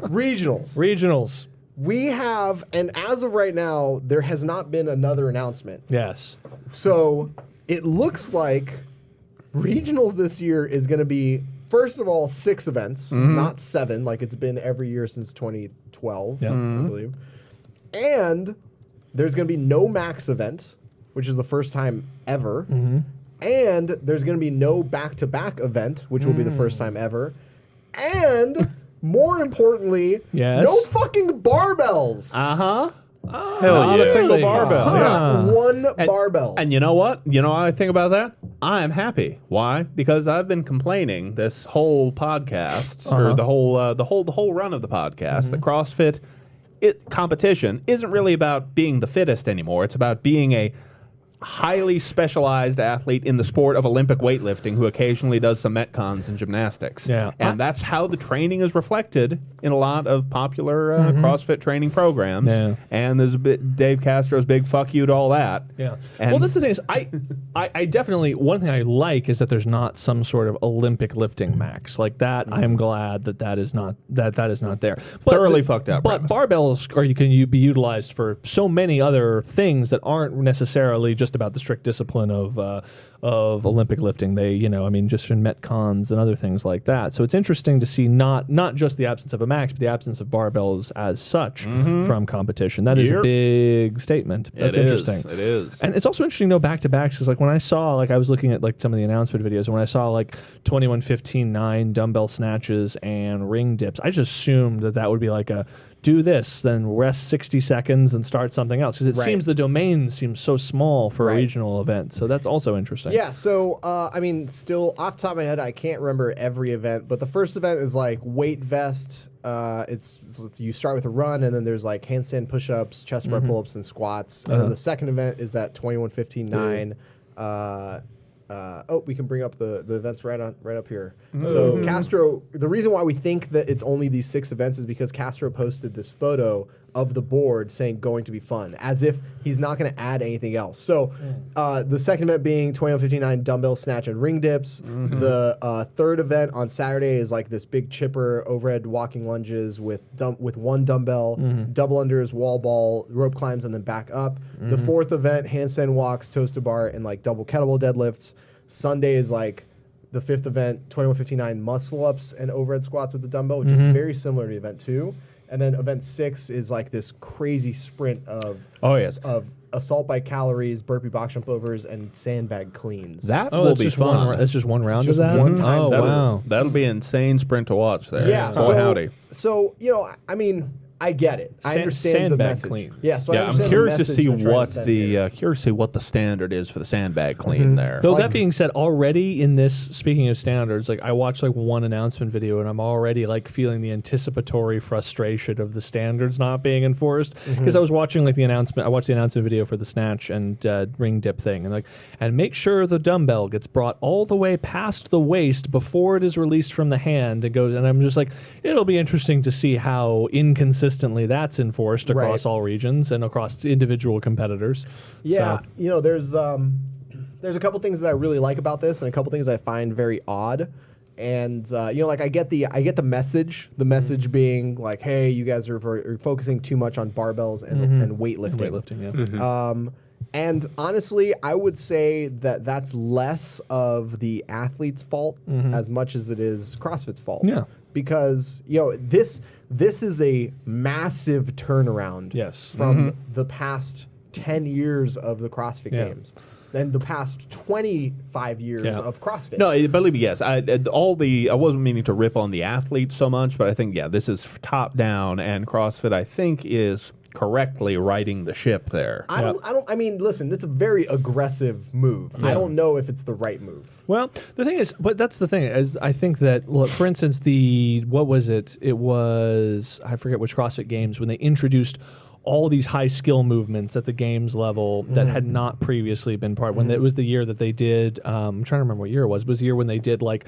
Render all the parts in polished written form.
Regionals. We have, and as of right now, there has not been another announcement. Yes. So it looks like regionals this year is going to be, first of all, 6 events, not 7, like it's been every year since 2012, I believe. And there's going to be no max event, which is the first time ever. And there's going to be no back-to-back event, which will be the first time ever. And more importantly, no fucking barbells. Hell yeah. A single barbell. Not one barbell. And you know what? You know what I think about that? I am happy. Why? Because I've been complaining this whole podcast, or the whole run of the podcast, that CrossFit competition isn't really about being the fittest anymore. It's about being a highly specialized athlete in the sport of Olympic weightlifting who occasionally does some metcons and gymnastics. Yeah. And that's how the training is reflected in a lot of popular CrossFit training programs. Yeah. And there's a bit Dave Castro's big fuck you to all that. Yeah. And Well, that's the thing is, I definitely, one thing I like is that there's not some sort of Olympic lifting max like that. I'm glad that is not there. But thoroughly fucked up. But barbells can be utilized for so many other things that aren't necessarily just about the strict discipline of Olympic lifting. They, just in metcons and other things like that. So it's interesting to see not just the absence of a max, but the absence of barbells as such from competition. That is a big statement. That's interesting. It is. And it's also interesting, though, back-to-backs, because when I saw, I was looking at some of the announcement videos, and when I saw 21-15-9 dumbbell snatches and ring dips, I just assumed that would be a do this, then rest 60 seconds and start something else. Because it seems the domain seems so small for a regional event. So that's also interesting. Yeah, so, still off the top of my head, I can't remember every event, but the first event is weight vest. It's you start with a run, and then there's handstand push-ups, chest bar pull-ups, and squats. And then the second event is that 21-15-9. We can bring up the events right up here. So Castro, the reason why we think that it's only these 6 events is because Castro posted this photo of the board saying going to be fun, as if he's not going to add anything else. So the second event being 21-15-9 dumbbell snatch and ring dips. The third event on Saturday is this big chipper overhead walking lunges with one dumbbell, double unders, wall ball, rope climbs, and then back up. The fourth event, handstand walks, toes to bar, and double kettlebell deadlifts. Sunday is the fifth event, 21-15-9 muscle ups and overhead squats with the dumbbell, which is very similar to event 2. And then event 6 is this crazy sprint of assault by calories, burpee box jump overs, and sandbag cleans. That will be fun. That's just one round Just of that? one time. Oh, wow. That'll be an insane sprint to watch there. Yeah. Boy, howdy. So, I get it. I understand the sandbag message. clean. Yeah, so I I'm understand curious the to see message what the standard is for the sandbag clean there. Though that being said, already in this, speaking of standards, I watched one announcement video, and I'm already feeling the anticipatory frustration of the standards not being enforced. Because I was watching the announcement. I watched the announcement video for the snatch and ring dip thing, and make sure the dumbbell gets brought all the way past the waist before it is released from the hand and goes. And I'm just it'll be interesting to see how inconsistently that's enforced across all regions and across individual competitors. Yeah, there's a couple things that I really like about this, and a couple things I find very odd. And I get the message. The message being hey, you guys are focusing too much on barbells and weightlifting. And honestly, I would say that that's less of the athlete's fault as much as it is CrossFit's fault. Yeah. Because this is a massive turnaround from the past 10 years of the CrossFit Games than the past 25 years of CrossFit. No, believe me, yes. I wasn't meaning to rip on the athletes so much, but I think this is top down, and CrossFit I think is correctly righting the ship there. I mean, listen, it's a very aggressive move. I don't know if it's the right move. Well, the thing is, but that's the thing, is I think that, for instance, what was it? It was, I forget which CrossFit Games, when they introduced all these high skill movements at the games level that had not previously been part. When it was the year that they did, I'm trying to remember what year it was. It was the year when they did like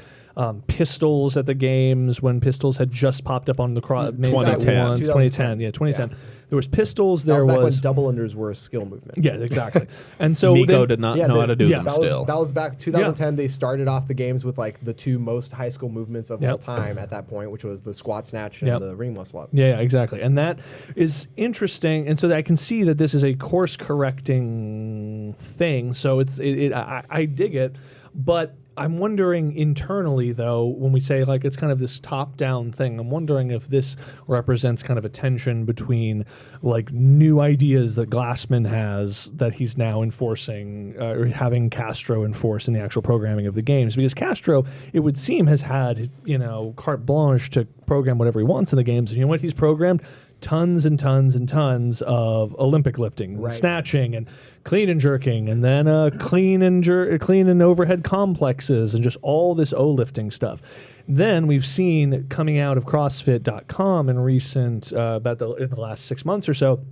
pistols at the games, when pistols had just popped up on the 2010. Yeah, 2010. Yeah. There was pistols. That There was back was when double unders were a skill movement. yeah, exactly. And so Miko then- did not know how to do them that still. that was back 2010. They started off the games with like the two most high school movements of all time at that point, which was the squat snatch and the ring muscle up. Yeah, exactly. And that is interesting. And so I can see that this is a course correcting thing. So I dig it, but I'm wondering internally, though, when we say like it's kind of this top-down thing, I'm wondering if this represents kind of a tension between like new ideas that Glassman has that he's now enforcing or having Castro enforce in the actual programming of the games. Because Castro, it would seem, has had, carte blanche to program whatever he wants in the games. And you know what he's programmed? Tons and tons and tons of Olympic lifting, and snatching, and clean and jerking, and then clean and overhead complexes, and just all this lifting stuff. Then we've seen coming out of CrossFit.com in recent in the last 6 months or so.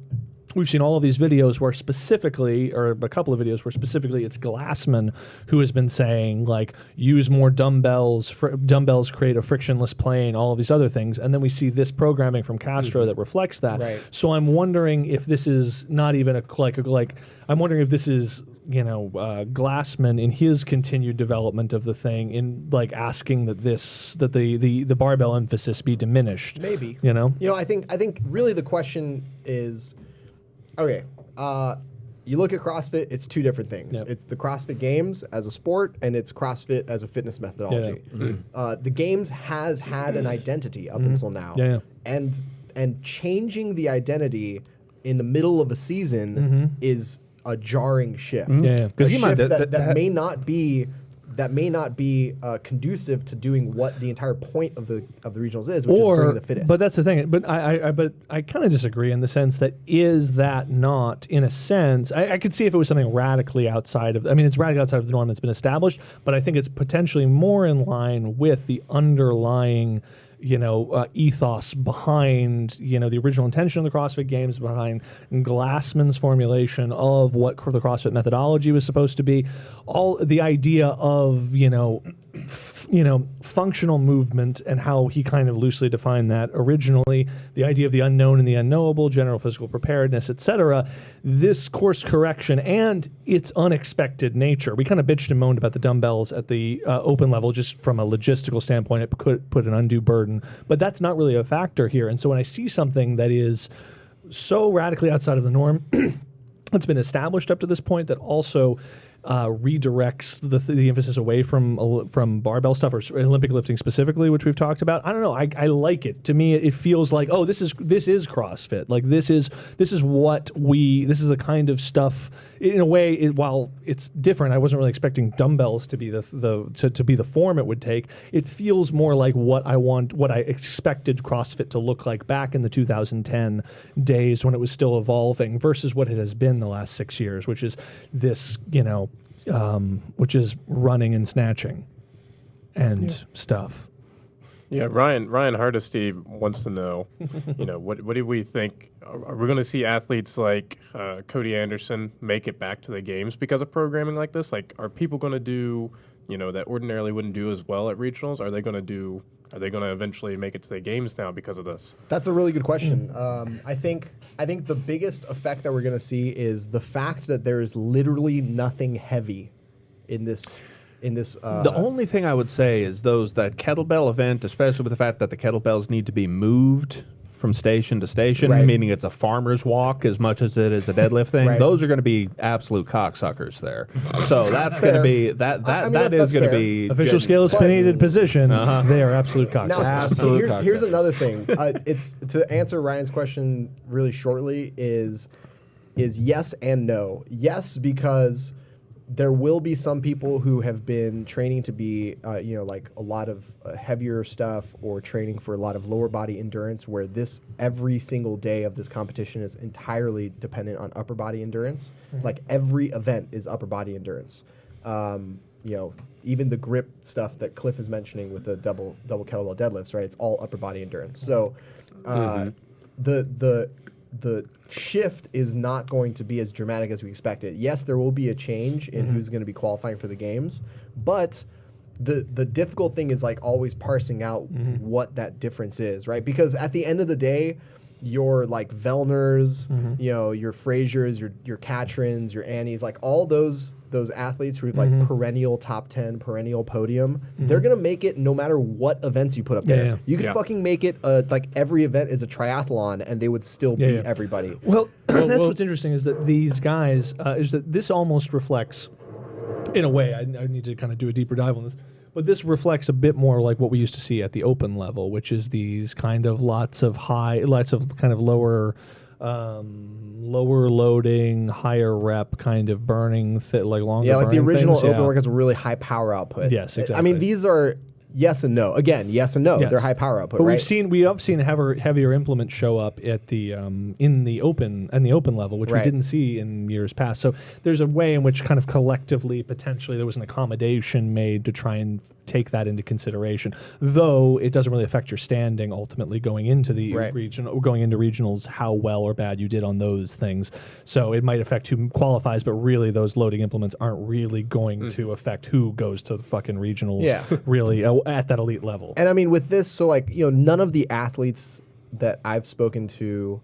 We've seen all of these videos where specifically, or a couple of videos where specifically it's Glassman who has been saying, like, use more dumbbells, dumbbells create a frictionless plane, all of these other things. And then we see this programming from Castro that reflects that. Right. So I'm wondering if this is not even I'm wondering if this is, Glassman in his continued development of the thing in like asking that the barbell emphasis be diminished. Maybe. I think really the question is, okay, you look at CrossFit, it's two different things. Yep. It's the CrossFit Games as a sport, and it's CrossFit as a fitness methodology. The Games has had an identity up until now. And changing the identity in the middle of a season is a jarring shift. Because that may not be conducive to doing what the entire point of the regionals is, which is bringing the fittest. But that's the thing. But I kind of disagree in the sense that is that not, in a sense, I could see if it was something radically outside of, it's radically outside of the norm that's been established, but I think it's potentially more in line with the underlying ethos behind, the original intention of the CrossFit Games, behind Glassman's formulation of what the CrossFit methodology was supposed to be, all the idea of, functional movement and how he kind of loosely defined that originally, the idea of the unknown and the unknowable, general physical preparedness, etc. This course correction and its unexpected nature. We kind of bitched and moaned about the dumbbells at the open level, just from a logistical standpoint, it could put an undue burden, but that's not really a factor here. And so when I see something that is so radically outside of the norm, that's been established up to this point, that also redirects the emphasis away from barbell stuff or Olympic lifting specifically, which we've talked about. I don't know. I like it. To me, it feels like, oh, this is CrossFit. Like this is the kind of stuff. In a way, while it's different, I wasn't really expecting dumbbells to be to be the form it would take. It feels more like what I expected CrossFit to look like back in the 2010 days when it was still evolving, versus what it has been the last 6 years, which is this, which is running and snatching and stuff. Yeah, Ryan Hardesty wants to know, what do we think? Are we going to see athletes like Cody Anderson make it back to the games because of programming like this? Like, are people going to do, that ordinarily wouldn't do as well at regionals? Are they going to eventually make it to the games now because of this? That's a really good question. I think the biggest effect that we're going to see is the fact that there is literally nothing heavy in this. The only thing I would say is that kettlebell event, especially with the fact that the kettlebells need to be moved from station to station, meaning it's a farmer's walk as much as it is a deadlift thing. Those are going to be absolute cocksuckers there. So that's going to be that is going to be official scale of spinated position. They are absolute cocksuckers. Now, here's another thing. It's to answer Ryan's question really shortly is yes and no. Yes, because there will be some people who have been training to be, like a lot of heavier stuff, or training for a lot of lower body endurance, where every single day of this competition is entirely dependent on upper body endurance. Like every event is upper body endurance. Even the grip stuff that Cliff is mentioning with the double kettlebell deadlifts, right? It's all upper body endurance. So the the shift is not going to be as dramatic as we expected. Yes, there will be a change in who's going to be qualifying for the games, but the difficult thing is like always parsing out what that difference is, right? Because at the end of the day, your like Vellners, you know, your Fraziers, your Catrins, your Annies, like all those athletes who are like perennial top 10, perennial podium, they're gonna make it no matter what events you put up there. Yeah. You could fucking make it like every event is a triathlon and they would still beat everybody. Well, that's what's interesting is that these guys is that this almost reflects, in a way, I need to kind of do a deeper dive on this. But this reflects a bit more like what we used to see at the open level, which is these kind of lots of kind of lower loading, higher rep, kind of burning, like longer. Yeah, like the burning original things. open work has a really high power output. Yes, exactly. I mean, these are yes and no. Again, yes and no. Yes. They're high power output, But right? we have seen heavier implements show up at the in the open level, which we Right. didn't see in years past. So there's a way in which kind of collectively, potentially, there was an accommodation made to try and take that into consideration. Though it doesn't really affect your standing ultimately going into the regionals, how well or bad you did on those things. So it might affect who qualifies, but really those loading implements aren't really going to affect who goes to the fucking regionals. Really at that elite level. And I mean, with this, so like, you know, none of the athletes that I've spoken to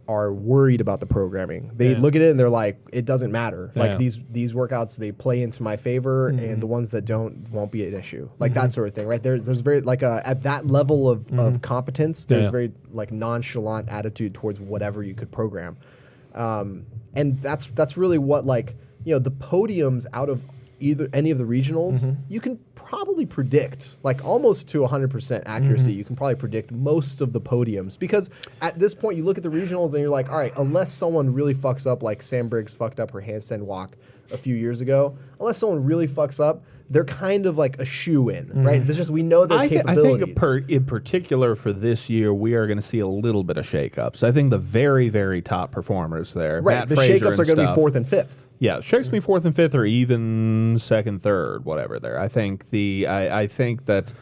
are worried about the programming. They look at it and they're like, it doesn't matter. Like these workouts, they play into my favor, and the ones that don't won't be an issue. Like that sort of thing, right? There's very like at that level of competence, there's very like nonchalant attitude towards whatever you could program, and that's really what, like, you know, the podiums out of any of the regionals, you can probably predict, like almost to 100% accuracy, you can probably predict most of the podiums, because at this point you look at the regionals and you're like, all right, unless someone really fucks up, like Sam Briggs fucked up her handstand walk a few years ago, unless someone really fucks up, they're kind of like a shoe-in, right? There's just, we know their capabilities. I think in particular for this year, we are going to see a little bit of shakeups. I think the very, very top performers there, Right, Matt the Frazier shakeups are going to be 4th and 5th. Yeah, shakes me 4th and 5th, or even 2nd, 3rd, whatever. There, I think I think that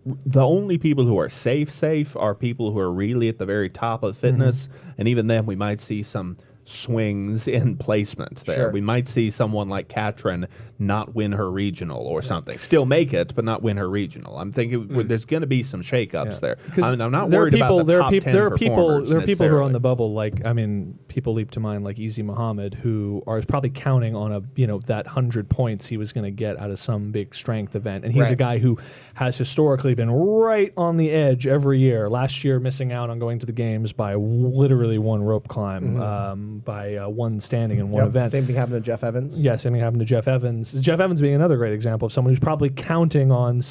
the only people who are safe are people who are really at the very top of fitness, and even then, we might see some swings in placement there. Sure. We might see someone like Katrin not win her regional or something. Still make it, but not win her regional. I'm thinking there's going to be some shakeups there. I mean, I'm not worried about the top 10 performers. There are people who are on the bubble, like, I mean, people leap to mind like Easy Muhammad, who are probably counting on that 100 points he was going to get out of some big strength event. And he's a guy who has historically been right on the edge every year. Last year, missing out on going to the games by literally one rope climb. By one standing in one event. Same thing happened to Jeff Evans. Yeah, same thing happened to Jeff Evans. Jeff Evans being another great example of someone who's probably counting on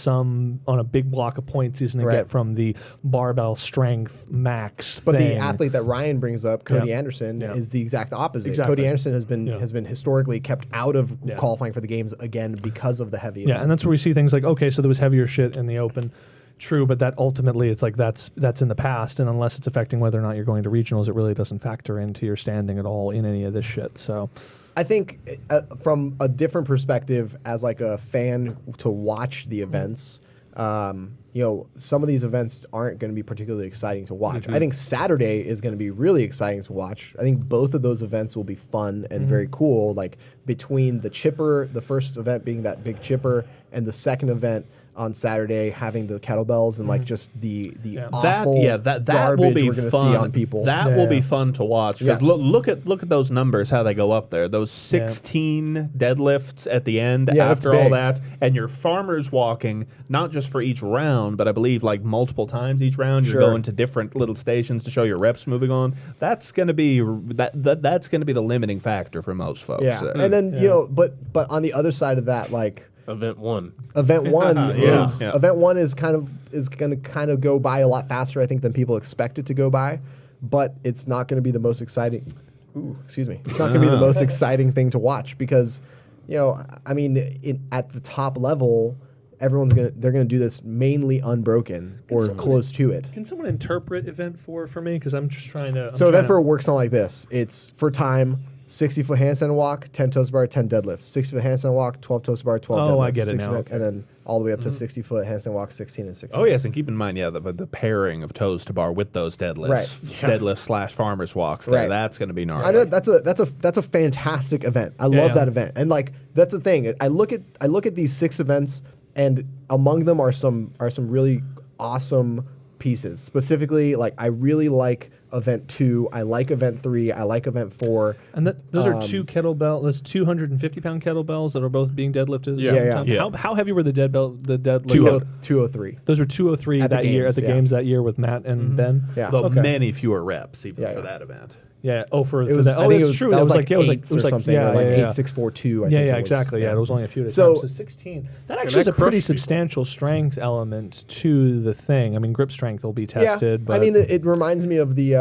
a big block of points he's going to get from the barbell strength max. But thing. the athlete that Ryan brings up, Cody Anderson, is the exact opposite. Exactly. Cody Anderson has been historically kept out of qualifying for the games again because of the heavy. Yeah, and that's where we see things like, okay, so there was heavier shit in the open. True, but that ultimately, it's like that's in the past, and unless it's affecting whether or not you're going to regionals, it really doesn't factor into your standing at all in any of this shit. So, I think from a different perspective, as like a fan to watch the events, you know, some of these events aren't going to be particularly exciting to watch. I think Saturday is going to be really exciting to watch. I think both of those events will be fun and very cool. Like between the chipper, the first event being that big chipper, and the second event on Saturday having the kettlebells and like just the awful that garbage will be we're going to fun. see on people. That will be fun to watch, because look at those numbers, how they go up there. Those 16 deadlifts at the end after all that, and your farmers walking not just for each round, but I believe like multiple times each round. You're going to different little stations to show your reps moving on. That's going to be that's going to be the limiting factor for most folks. Yeah, and then you know, but on the other side of that, like. Event one is going to kind of go by a lot faster, I think, than people expect it to go by, but it's not going to be the most exciting. It's not going to be the most exciting thing to watch, because, you know, I mean, at the top level, they're gonna do this mainly unbroken or close to it. Can someone interpret event 4 for me? Because I'm just trying to. Event 4 works on like this: it's for time. 60-foot handstand walk, 10 toes to bar, 10 deadlifts. 60-foot handstand walk, 12 toes to bar, 12 deadlifts. Oh, I get it now. And then all the way up to 60-foot handstand walk, 16 and 16. Oh yes, and keep in mind, the pairing of toes to bar with those deadlifts, Right. deadlift / farmers walks. There, Right. that's going to be gnarly. I know that's a fantastic event. I love that event. And like that's the thing. I look at these 6 events, and among them are some really awesome pieces. Specifically, like I really like event 2. I like event 3. I like event 4. And those are 2 kettlebell. Those 250-pound kettlebells that are both being deadlifted. At the same time. Yeah. How heavy were the deadlift? 203. Those were 203 At the that year at games, the games that year with Matt and Ben. Yeah. Though Okay. many fewer reps even Yeah, for yeah. that event. Yeah. Oh, for It was. that. I Oh, think that's true. That was like it was like eights or something. Yeah, or like yeah. 8642. I Yeah, think yeah, it was. exactly. Yeah, there was only a few at a So- time. So 16. That And actually is that a pretty crushed people. substantial strength element to the thing. I mean, grip strength will be tested. Yeah, But I mean, it reminds me of the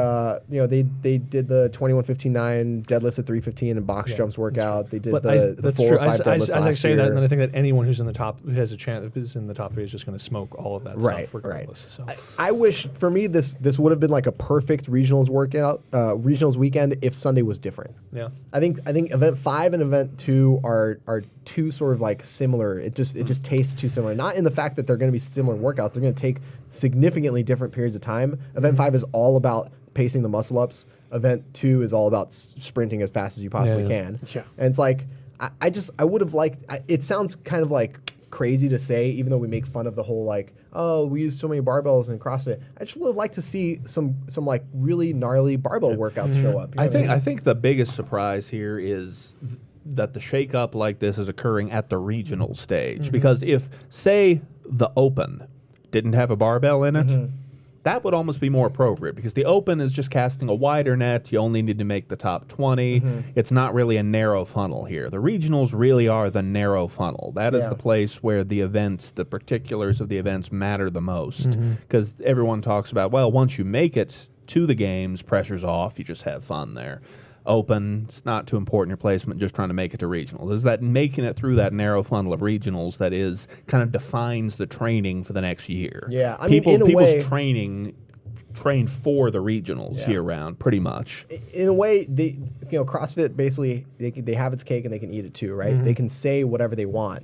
they did the 21:59 deadlifts at 3:15 and box jumps workout. They did But the that's 4 true. or 5 As deadlifts I last say that, year. and then I think that anyone who's in the top, who has a chance, who's in the top 3 is just going to smoke all of that Right, stuff regardless. So. I wish for me this would have been like a perfect regionals workout, regionals weekend if Sunday was different. Yeah. I think event 5 and event 2 are too sort of like similar. It just tastes too similar. Not in the fact that they're going to be similar workouts. They're going to take significantly different periods of time. Event 5 is all about pacing the muscle ups. Event 2 is all about sprinting as fast as you possibly can. Yeah. And it's like I would have liked. It sounds kind of like crazy to say, even though we make fun of the whole like, oh, we use so many barbells in CrossFit. I just would have liked to see some like really gnarly barbell workouts show up. You know what I think the biggest surprise here is that the shakeup like this is occurring at the regional stage. Because if, say, the Open didn't have a barbell in it, that would almost be more appropriate, because the Open is just casting a wider net. You only need to make the top 20. It's not really a narrow funnel here. The regionals really are the narrow funnel. That is Yeah. the place where the events, the particulars of the events matter the most, because everyone talks about, well, once you make it to the games, pressure's off. You just have fun there. Open, it's not too important your placement, just trying to make it to regional. Is that making it through that narrow funnel of regionals that is kind of defines the training for the next year. Yeah, I mean, in a people's way- train for the regionals year round, pretty much. in a way, CrossFit basically they have its cake and they can eat it too, right? They can say whatever they want.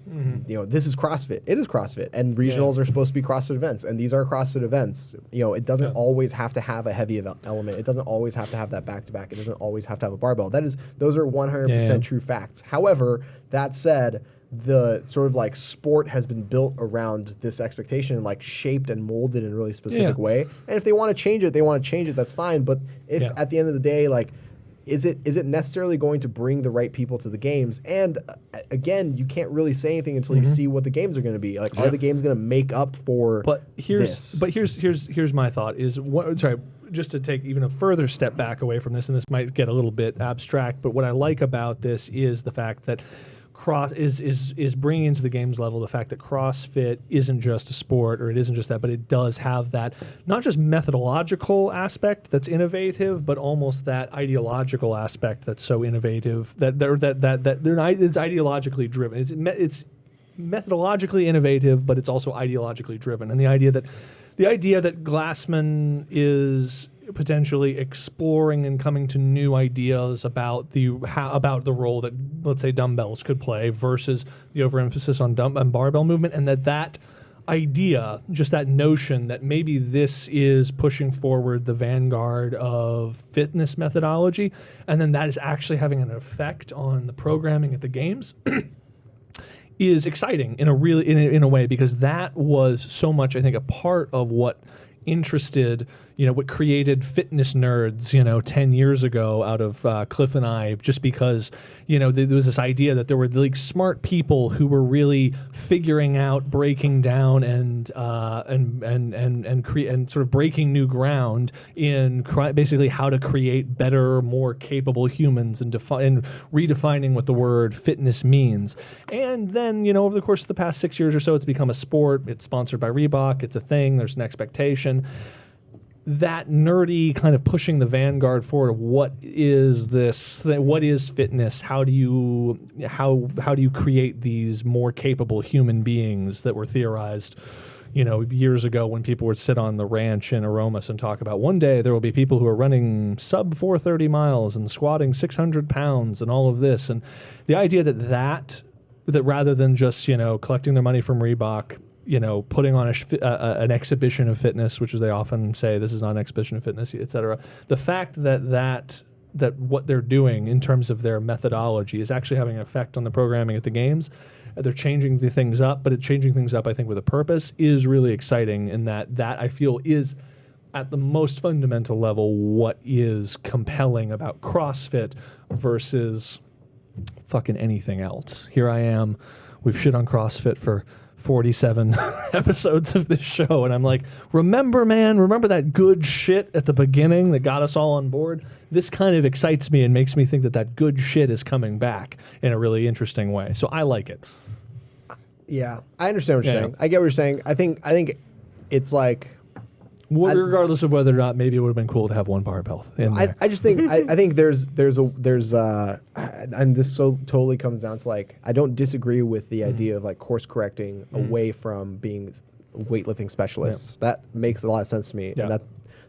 This is CrossFit. It is CrossFit, and regionals are supposed to be CrossFit events, and these are CrossFit events. It doesn't always have to have a heavy element. It doesn't always have to have that back to back. It doesn't always have to have a barbell. Those are 100% true facts. However, that said, the sort of like sport has been built around this expectation and like shaped and molded in a really specific way. And if they want to change it, they want to change it. That's fine. But if at the end of the day, like, is it necessarily going to bring the right people to the games? And again, you can't really say anything until you see what the games are going to be. Like, are the games going to make up for this? Here's my thought is just to take even a further step back away from this, and this might get a little bit abstract, but what I like about this is the fact that is bringing into the games level the fact that CrossFit isn't just a sport, or it isn't just that, but it does have that not just methodological aspect that's innovative, but almost that ideological aspect that's so innovative that it's ideologically driven. It's methodologically innovative, but it's also ideologically driven, and the idea that Glassman is potentially exploring and coming to new ideas about the role that, let's say, dumbbells could play versus the overemphasis on dumb and barbell movement, and that idea, just that notion that maybe this is pushing forward the vanguard of fitness methodology, and then that is actually having an effect on the programming at the games. Is exciting in a way, because that was so much, I think, a part of what interested, what created fitness nerds, 10 years ago out of Cliff and I, just because, there was this idea that there were like smart people who were really figuring out, breaking down and sort of breaking new ground in basically how to create better, more capable humans, and redefining what the word fitness means. And then, over the course of the past 6 years or so, it's become a sport. It's sponsored by Reebok. It's a thing. There's an expectation. That nerdy kind of pushing the vanguard forward of what is this? What is fitness? How do you create these more capable human beings that were theorized, years ago when people would sit on the ranch in Aromas and talk about one day there will be people who are running sub 430 miles and squatting 600 pounds and all of this. And the idea that rather than just, collecting their money from Reebok, putting on an exhibition of fitness, which is they often say this is not an exhibition of fitness, et cetera. The fact that what they're doing in terms of their methodology is actually having an effect on the programming at the games. They're changing the things up, but changing things up, I think, with a purpose is really exciting. And that I feel is, at the most fundamental level, what is compelling about CrossFit versus fucking anything else. Here I am. We've shit on CrossFit for 47 episodes of this show, and I'm like, remember that good shit at the beginning that got us all on board? This kind of excites me and makes me think that good shit is coming back in a really interesting way. So I like it. Yeah, I understand what you're saying. I get what you're saying. I think it's like, regardless of whether or not, maybe it would have been cool to have one barbell in there. I just think I think there's and this so totally comes down to, like, I don't disagree with the idea of, like, course correcting away from being weightlifting specialists. That makes a lot of sense to me, and that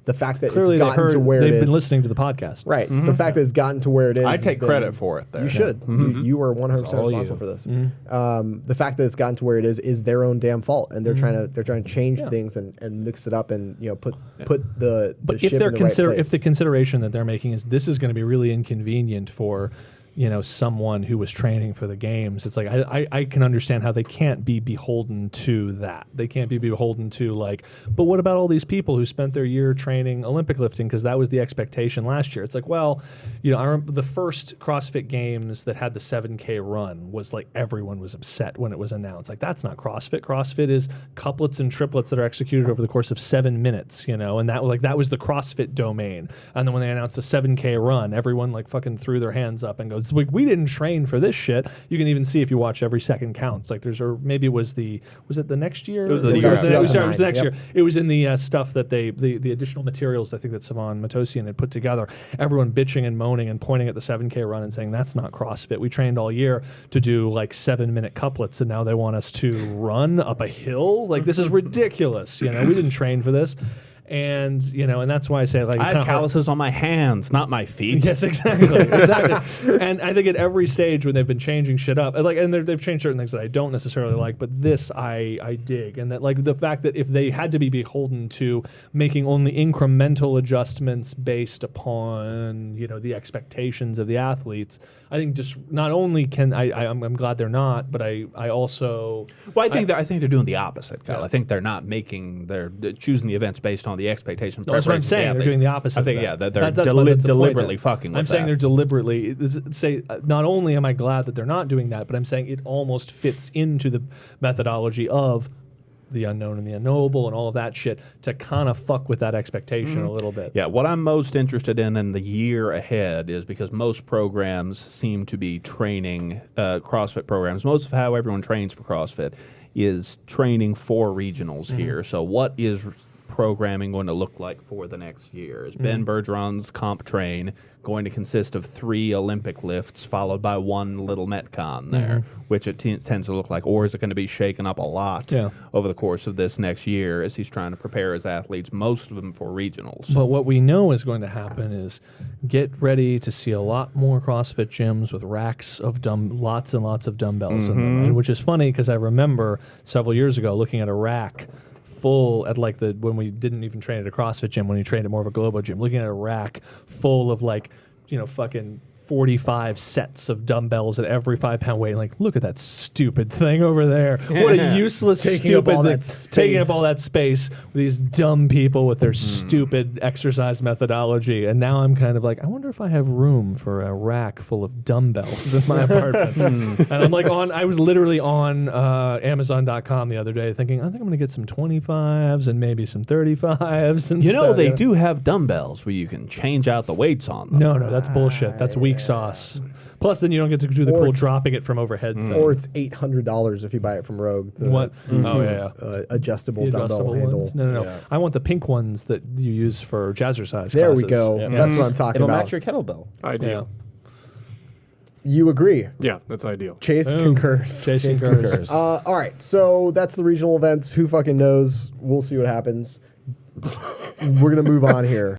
the fact that clearly it's gotten to where it is. They've been listening to the podcast, right? The fact that it's gotten to where it is. I take credit for it. There, you should. You are 100% responsible for this. The fact that it's gotten to where it is their own damn fault, and they're trying to change things and mix it up and put the ship in the right place. If the consideration that they're making is this is going to be really inconvenient for someone who was training for the games, it's like I can understand how they can't be beholden to that. They can't be beholden to, like, but what about all these people who spent their year training Olympic lifting because that was the expectation last year? It's like, well, I remember the first CrossFit Games that had the 7K run was like everyone was upset when it was announced. Like, that's not CrossFit. CrossFit is couplets and triplets that are executed over the course of 7 minutes, and that was the CrossFit domain. And then when they announced a 7K run, everyone like fucking threw their hands up and goes, like, we didn't train for this shit. You can even see if you watch every second counts. Like was it the next year? It was the next year. It was in the stuff that the additional materials I think that Savan Matosian had put together. Everyone bitching and moaning and pointing at the 7K run and saying that's not CrossFit. We trained all year to do like 7-minute couplets, and now they want us to run up a hill. Like, this is ridiculous. We didn't train for this. And and that's why I say, like, I had calluses on my hands, not my feet. Yes, exactly. And I think at every stage when they've been changing shit up, and they've changed certain things that I don't necessarily like, but this I dig, and that, like, the fact that if they had to be beholden to making only incremental adjustments based upon the expectations of the athletes, I think just not only can I'm glad they're not, but I also I think they're doing the opposite, Kyle. I think they're choosing the events based on the expectations. That's what I'm saying. They're doing the opposite. I think that they're deliberately fucking with I'm saying they're deliberately not only am I glad that they're not doing that, but I'm saying it almost fits into the methodology of the unknown and the unknowable and all of that shit to kind of fuck with that expectation a little bit. Yeah, what I'm most interested in the year ahead is, because most programs seem to be training, CrossFit programs, most of how everyone trains for CrossFit is training for regionals here. So what is programming going to look like for the next year? Is Ben Bergeron's comp train going to consist of 3 Olympic lifts followed by 1 little Metcon there, which it tends to look like? Or is it going to be shaken up a lot over the course of this next year as he's trying to prepare his athletes, most of them for regionals? But what we know is going to happen is get ready to see a lot more CrossFit gyms with racks of lots and lots of dumbbells in them. And which is funny because I remember several years ago looking at a rack full at like when we didn't even train at a CrossFit gym, when we trained at more of a Globo gym, looking at a rack full of like, fucking 45 sets of dumbbells at every 5-pound weight. Like, look at that stupid thing over there. What a useless, taking up all that space with these dumb people with their stupid exercise methodology. And now I'm kind of like, I wonder if I have room for a rack full of dumbbells in my apartment. And I'm like I was literally on Amazon.com the other day thinking, I think I'm going to get some 25s and maybe some 35s. And they do have dumbbells where you can change out the weights on them. No, that's bullshit. That's weak sauce. Plus, then you don't get to do the cool dropping it from overhead thing. Or it's $800 if you buy it from Rogue. What? Adjustable dumbbell handle. Ones? No. Yeah. I want the pink ones that you use for jazzercise There classes. we go. That's what I'm talking It'll about. match your kettlebell. I do. Yeah. You agree. Yeah, that's ideal. Chase Boom. concurs. Chase concurs. All right, so that's the regional events. Who fucking knows? We'll see what happens. We're going to move on here.